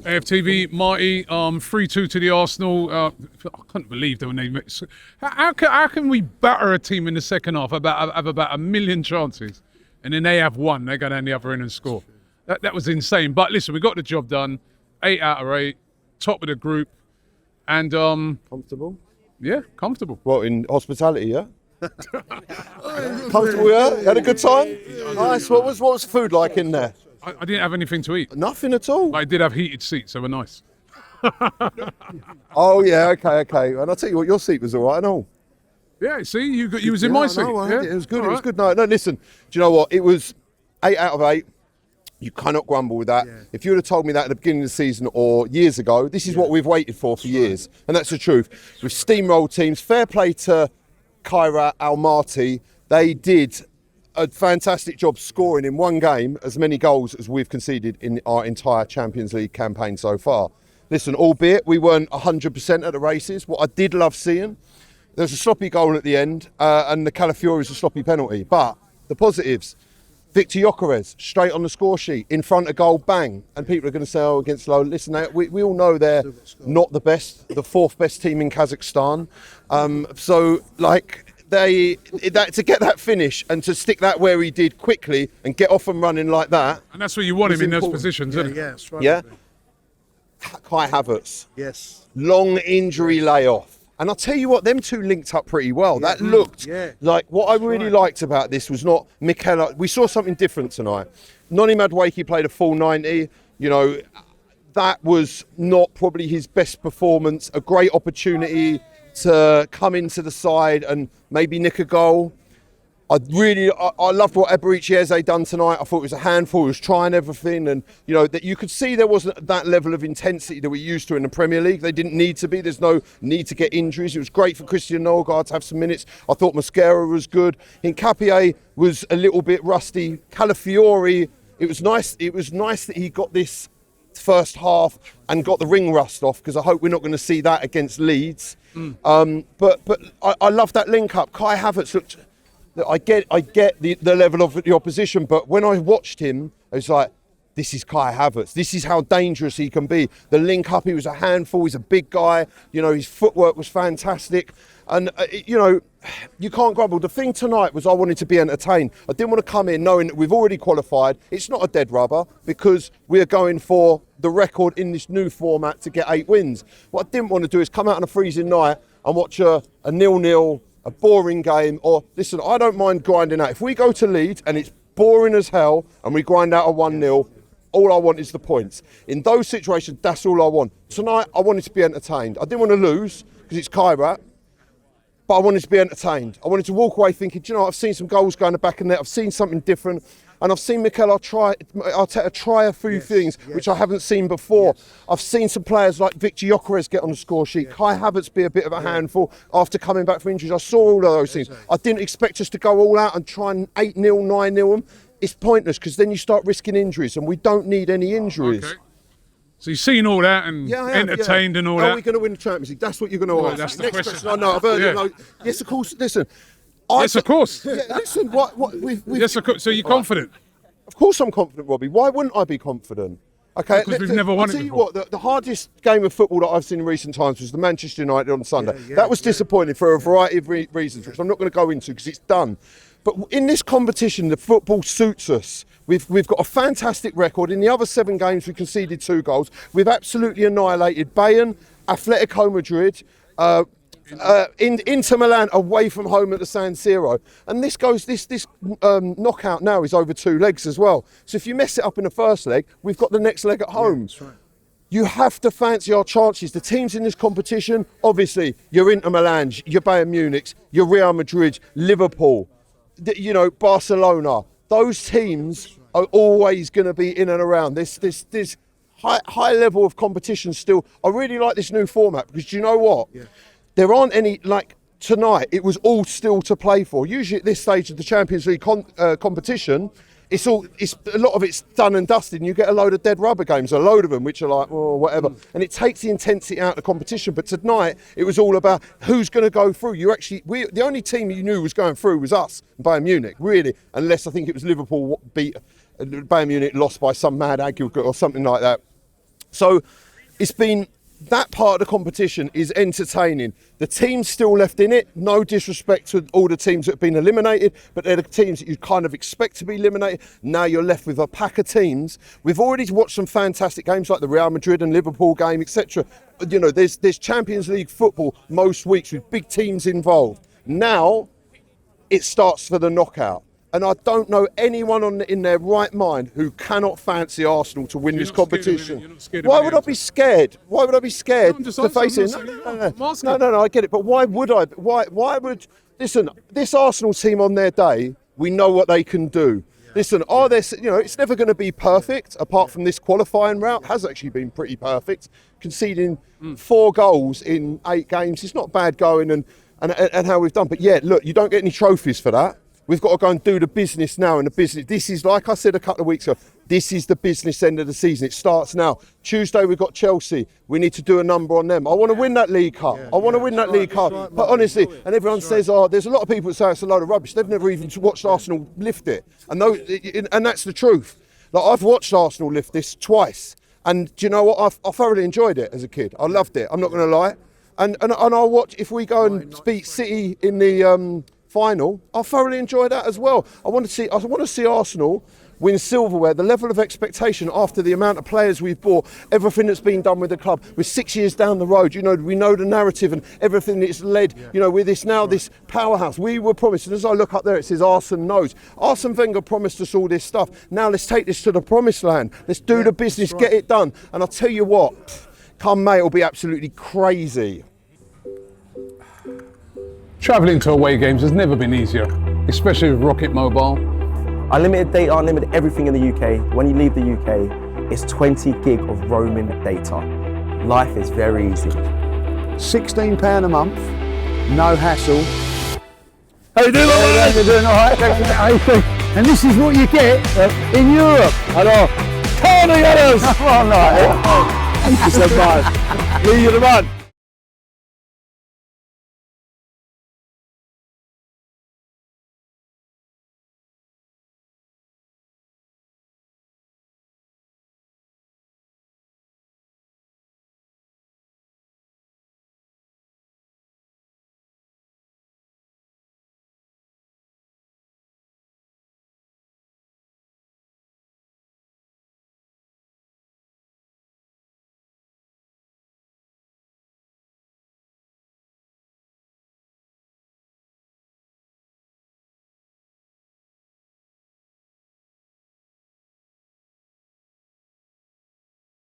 AFTV, Marty, 3-2 to the Arsenal. I couldn't believe that when they... How can we batter a team in the second half, have about a million chances, and then they have one, they go down the other end and score? That was insane. But listen, we got the job done. 8 out of 8, top of the group, and... Comfortable? Yeah, comfortable. What, in hospitality, yeah? Comfortable, yeah? You had a good time? Nice. What was the food like in there? I didn't have anything to eat. Nothing at all? But I did have heated seats, so were nice. Oh, yeah, okay. And I'll tell you what, your seat was all right and all. Yeah, see, you was in my seat. No, it was good, All it was right. good. No, listen, do you know what? It was 8 out of 8. You cannot grumble with that. Yeah. If you would have told me that at the beginning of the season or years ago, this is what we've waited for years. And that's the truth. We've steamrolled teams. Fair play to Kairat, Marty. They did a fantastic job scoring in one game as many goals as we've conceded in our entire Champions League campaign so far. Listen, albeit we weren't 100% at the races, what I did love seeing, there was a sloppy goal at the end and the Calafiori was a sloppy penalty. But the positives, Victor Gyökeres, straight on the score sheet, in front of goal, bang. And people are going to say, oh, against Low. Listen, we all know they're not the best, the 4th best team in Kazakhstan. To get that finish and to stick that where he did quickly and get off and running like that. And that's what you want him in those positions, isn't it? Yeah, that's right. Yeah. Kai Havertz. Yes. Long injury layoff. And I'll tell you what, them two linked up pretty well. Yeah. That looked like what I really liked about this was not Mikel. We saw something different tonight. Noni Madueke played a full 90. You know, that was not probably his best performance. A great opportunity to come into the side and maybe nick a goal. I loved what Eberici Eze done tonight. I thought it was a handful. He was trying everything, and you know that you could see there wasn't that level of intensity that we're used to in the Premier League. They didn't need to be. There's no need to get injuries. It was great for Christian Nolgaard to have some minutes. I thought Mosquera was good. Hincapié was a little bit rusty. Calafiori, it was nice. It was nice that he got this first half and got the ring rust off, because I hope we're not going to see that against Leeds. But I love that link up. Kai Havertz looked. I get the level of the opposition, but when I watched him, I was like, this is Kai Havertz. This is how dangerous he can be. The link up, he was a handful. He's a big guy. You know, his footwork was fantastic. And, you know, you can't grumble. The thing tonight was I wanted to be entertained. I didn't want to come in knowing that we've already qualified. It's not a dead rubber, because we're going for the record in this new format to get 8 wins. What I didn't want to do is come out on a freezing night and watch a 0-0, a boring game. Or, listen, I don't mind grinding out. If we go to Leeds and it's boring as hell and we grind out a 1-0, all I want is the points. In those situations, that's all I want. Tonight, I wanted to be entertained. I didn't want to lose, because it's Kairat. But I wanted to be entertained. I wanted to walk away thinking, do you know, I've seen some goals going the back of the net. I've seen something different. And I've seen Mikel Arteta try a few things which I haven't seen before. I've seen some players like Victor Gyökeres get on the score sheet. Kai Havertz be a bit of a handful after coming back from injuries. I saw all of those things. I didn't expect us to go all out and try and 8-0, 9-0 them. It's pointless, because then you start risking injuries, and we don't need any injuries. Okay. So you've seen all that and entertained and all that. Are we going to win the Champions League? That's what you're going to ask. That's the Next question. I know, I've heard it. No, yes, of course. Listen. Yes, of course. Yeah, listen, we've Yes, of course. So you're confident? Of course I'm confident, Robbie. Why wouldn't I be confident? Okay, because we've never won it I'll tell you before. what, the hardest game of football that I've seen in recent times was the Manchester United on Sunday. That was disappointing for a variety of reasons, which I'm not going to go into because it's done. But in this competition, the football suits us. We've got a fantastic record. In the other 7 games, we conceded 2 goals. We've absolutely annihilated Bayern, Atletico Madrid, Inter Milan away from home at the San Siro. And this knockout now is over 2 legs as well. So if you mess it up in the first leg, we've got the next leg at home. That's right. You have to fancy our chances. The teams in this competition, obviously, your Inter Milan, your Bayern Munich, your Real Madrid, Liverpool, you know, Barcelona. Those teams are always going to be in and around. This high level of competition still. I really like this new format, because do you know what? Yeah. There aren't any, like tonight, it was all still to play for. Usually at this stage of the Champions League competition, it's a lot of it's done and dusted, and you get a load of dead rubber games, a load of them, which are like, oh, whatever. And it takes the intensity out of the competition. But tonight, it was all about who's going to go through. The only team you knew was going through was us, Bayern Munich, really, unless I think it was Liverpool beat Bayern Munich, lost by some mad aggregate or something like that. So it's been, that part of the competition is entertaining. The teams still left in it, no disrespect to all the teams that have been eliminated, but they're the teams that you kind of expect to be eliminated. Now you're left with a pack of teams. We've already watched some fantastic games like the Real Madrid and Liverpool game, etc. You know, there's Champions League football most weeks with big teams involved. Now it starts for the knockout. And I don't know anyone in their right mind who cannot fancy Arsenal to win this competition. Why would I be scared? Why would I be scared to face it? No, I get it. But why would I? Why would, listen, this Arsenal team on their day, we know what they can do. Listen, are there, you know, it's never going to be perfect apart from this qualifying route. Has actually been pretty perfect. Conceding 4 goals in 8 games. It's not bad going and how we've done. But yeah, look, you don't get any trophies for that. We've got to go and do the business now, and the business, this is, like I said a couple of weeks ago, this is the business end of the season. It starts now. Tuesday we've got Chelsea. We need to do a number on them. I want to win that League Cup. I want to win that League Cup. But honestly, and everyone says, oh, there's a lot of people that say it's a load of rubbish. They've never even watched Arsenal lift it. And that's the truth. Like, I've watched Arsenal lift this twice. And do you know what? I thoroughly enjoyed it as a kid. I loved it. I'm not going to lie. And I'll watch, if we go and beat City in the final, I thoroughly enjoy that as well. I want to see Arsenal win silverware. The level of expectation after the amount of players we've bought, everything that's been done with the club. We're 6 years down the road. You know, we know the narrative and everything that's led. You know, with this now, this powerhouse. We were promised, and as I look up there, it says Arsene knows. Arsene Wenger promised us all this stuff. Now let's take this to the promised land. Let's do the business, get it done. And I'll tell you what, come May, it'll be absolutely crazy. Travelling to away games has never been easier, especially with Rocket Mobile. Unlimited data, unlimited everything in the UK. When you leave the UK, it's 20 gig of roaming data. Life is very easy. £16 a month, no hassle. How you doing, man? You're doing all right? And this is what you get in Europe. Hello. Tony Adams! Come on, like, Thank you so much. You're the man.